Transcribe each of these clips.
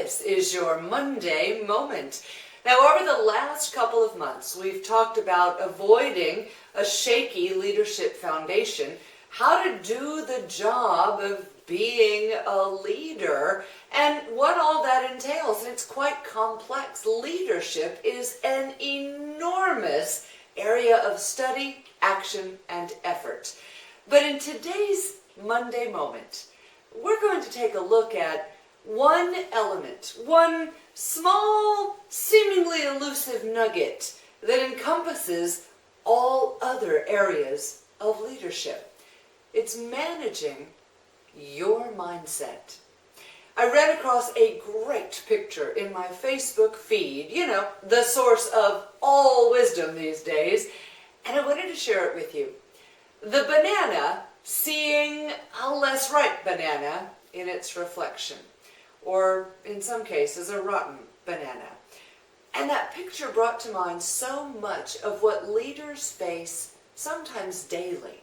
This is your Monday moment. Now, over the last couple of months, we've talked about avoiding a shaky leadership foundation, how to do the job of being a leader, and what all that entails. And it's quite complex. Leadership is an enormous area of study, action, and effort. But in today's Monday moment, we're going to take a look at one element, one small, seemingly elusive nugget that encompasses all other areas of leadership. It's managing your mindset. I ran across a great picture in my Facebook feed, the source of all wisdom these days, and I wanted to share it with you. The banana seeing a less ripe banana in its reflection, or in some cases a rotten banana. And that picture brought to mind so much of what leaders face sometimes daily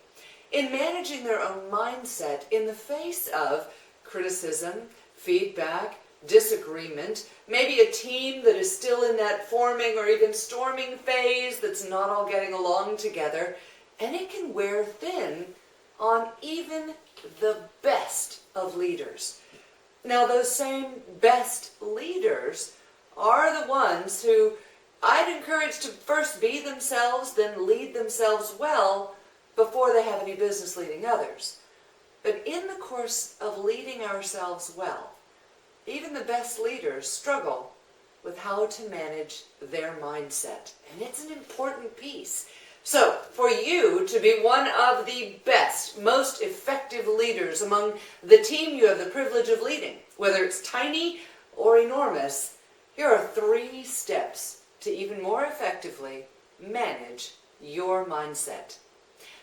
in managing their own mindset in the face of criticism, feedback, disagreement, maybe a team that is still in that forming or even storming phase that's not all getting along together, and it can wear thin on even the best of leaders. Now, those same best leaders are the ones who I'd encourage to first be themselves, then lead themselves well before they have any business leading others. But in the course of leading ourselves well, even the best leaders struggle with how to manage their mindset. And it's an important piece. So, for you to be one of the best, most effective leaders among the team you have the privilege of leading, whether it's tiny or enormous, here are 3 steps to even more effectively manage your mindset.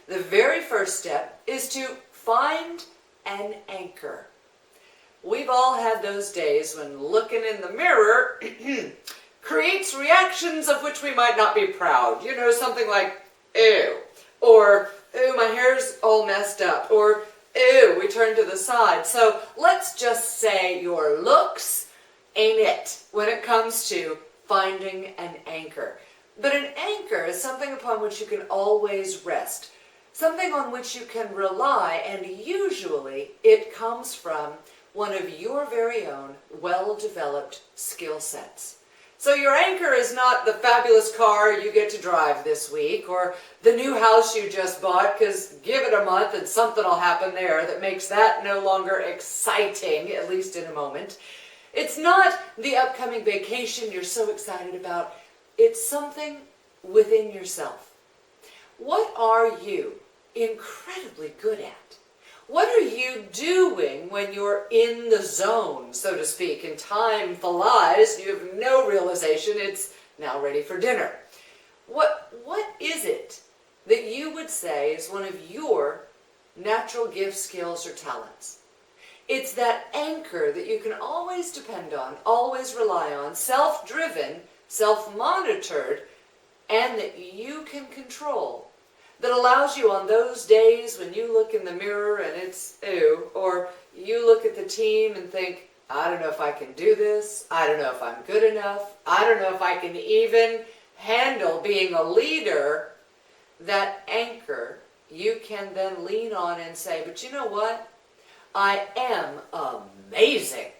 The very first step is to find an anchor. We've all had those days when looking in the mirror creates reactions of which we might not be proud. Something like, ew, or, ew, my hair's all messed up, or, ew, we turn to the side. So let's just say your looks ain't it when it comes to finding an anchor. But an anchor is something upon which you can always rest, something on which you can rely, and usually it comes from one of your very own well-developed skill sets. So your anchor is not the fabulous car you get to drive this week, or the new house you just bought, because give it a month and something will happen there that makes that no longer exciting, at least in a moment. It's not the upcoming vacation you're so excited about. It's something within yourself. What are you incredibly good at? What are you doing when you're in the zone, so to speak, and time flies, you have no realization it's now ready for dinner? What is it that you would say is one of your natural gifts, skills, or talents? It's that anchor that you can always depend on, always rely on, self-driven, self-monitored, and that you can control, that allows you on those days when you look in the mirror and it's ew, or you look at the team and think, I don't know if I can do this, I don't know if I'm good enough, I don't know if I can even handle being a leader. That anchor you can then lean on and say, but you know what? I am amazing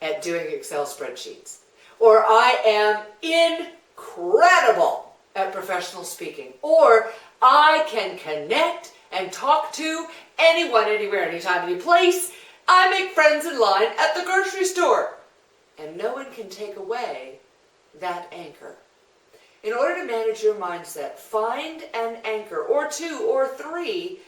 at doing Excel spreadsheets. Or I am incredible at professional speaking. Or I can connect and talk to anyone, anywhere, anytime, any place. I make friends in line at the grocery store. And no one can take away that anchor. In order to manage your mindset, find an anchor, or 2 or 3,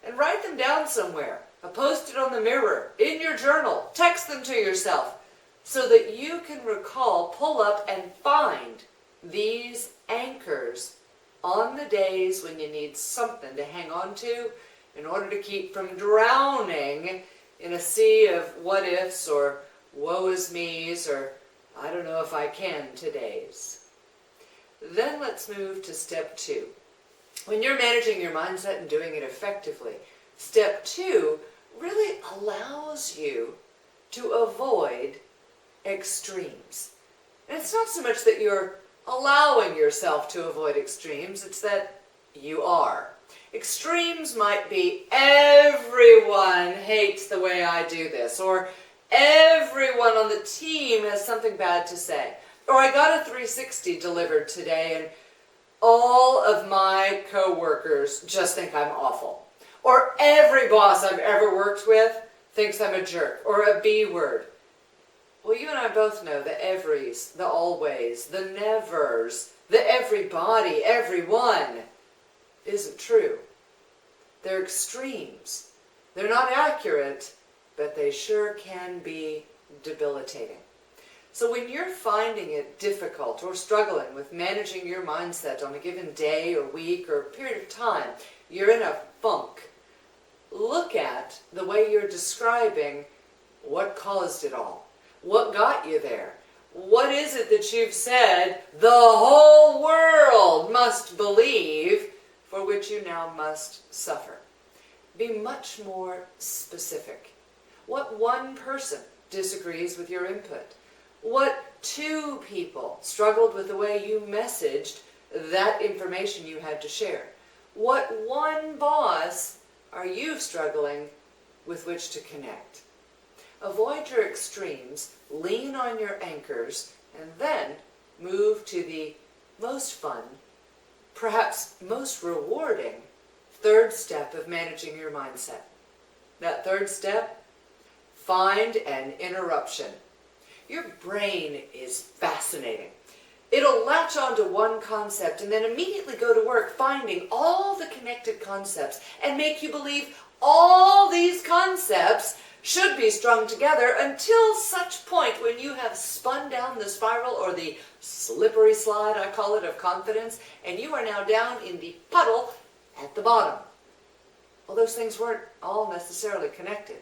and write them down somewhere. Post it on the mirror, in your journal, text them to yourself, so that you can recall, pull up, and find these anchors on the days when you need something to hang on to in order to keep from drowning in a sea of what ifs or woe is me's or I don't know if I can todays. Then let's move to step 2. When you're managing your mindset and doing it effectively, step 2 really allows you to avoid extremes. And it's not so much that you're allowing yourself to avoid extremes, it's that you are. Extremes might be everyone hates the way I do this, or everyone on the team has something bad to say, or I got a 360 delivered today and all of my coworkers just think I'm awful, or every boss I've ever worked with thinks I'm a jerk, or a B word. Well, you and I both know the everys, the always, the nevers, the everybody, everyone isn't true. They're extremes. They're not accurate, but they sure can be debilitating. So when you're finding it difficult or struggling with managing your mindset on a given day or week or period of time, you're in a funk, look at the way you're describing what caused it all. What got you there? What is it that you've said the whole world must believe, for which you now must suffer? Be much more specific. What one person disagrees with your input? What two people struggled with the way you messaged that information you had to share? What one boss are you struggling with which to connect? Avoid your extremes, lean on your anchors, and then move to the most fun, perhaps most rewarding, third step of managing your mindset. That third step, find an interruption. Your brain is fascinating. It'll latch onto one concept and then immediately go to work finding all the connected concepts and make you believe all these concepts should be strung together until such point when you have spun down the spiral or the slippery slide, I call it, of confidence, and you are now down in the puddle at the bottom. Well, those things weren't all necessarily connected.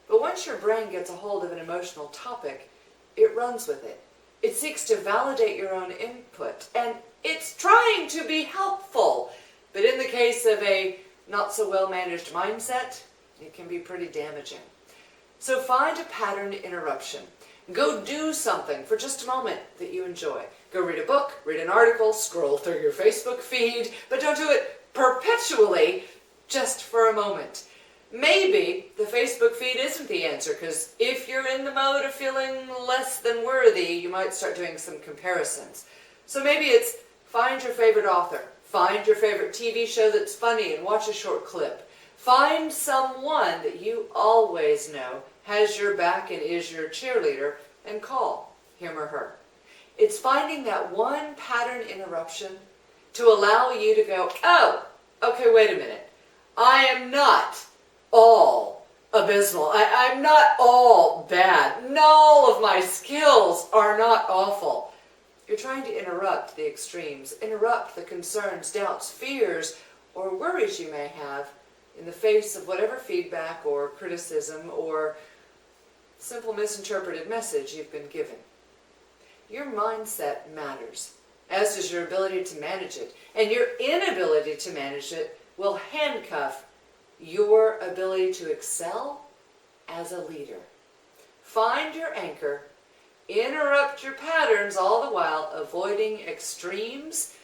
But once your brain gets a hold of an emotional topic, it runs with it. It seeks to validate your own input, and it's trying to be helpful. But in the case of a not so well managed mindset, it can be pretty damaging. So find a pattern interruption. Go do something for just a moment that you enjoy. Go read a book, read an article, scroll through your Facebook feed, but don't do it perpetually, just for a moment. Maybe the Facebook feed isn't the answer, because if you're in the mode of feeling less than worthy, you might start doing some comparisons. So maybe it's find your favorite author, find your favorite TV show that's funny and watch a short clip. Find someone that you always know has your back and is your cheerleader and call him or her. It's finding that one pattern interruption to allow you to go, oh, okay, wait a minute. I am not all abysmal. I'm not all bad. No, all of my skills are not awful. You're trying to interrupt the extremes, interrupt the concerns, doubts, fears, or worries you may have in the face of whatever feedback or criticism or simple misinterpreted message you've been given. Your mindset matters, as does your ability to manage it. And your inability to manage it will handcuff your ability to excel as a leader. Find your anchor, interrupt your patterns, all the while avoiding extremes,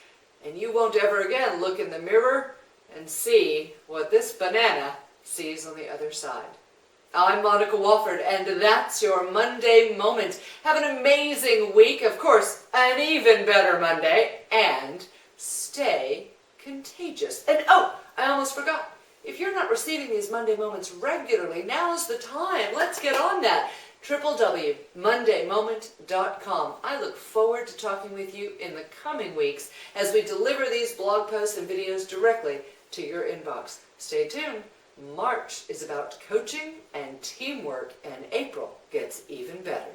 and you won't ever again look in the mirror and see what this banana sees on the other side. I'm Monica Wofford, and that's your Monday Moment. Have an amazing week, of course, an even better Monday, and stay contagious. And oh, I almost forgot. If you're not receiving these Monday Moments regularly, now's the time. Let's get on that. www.mondaymoment.com. I look forward to talking with you in the coming weeks as we deliver these blog posts and videos directly to your inbox. Stay tuned. March is about coaching and teamwork, and April gets even better.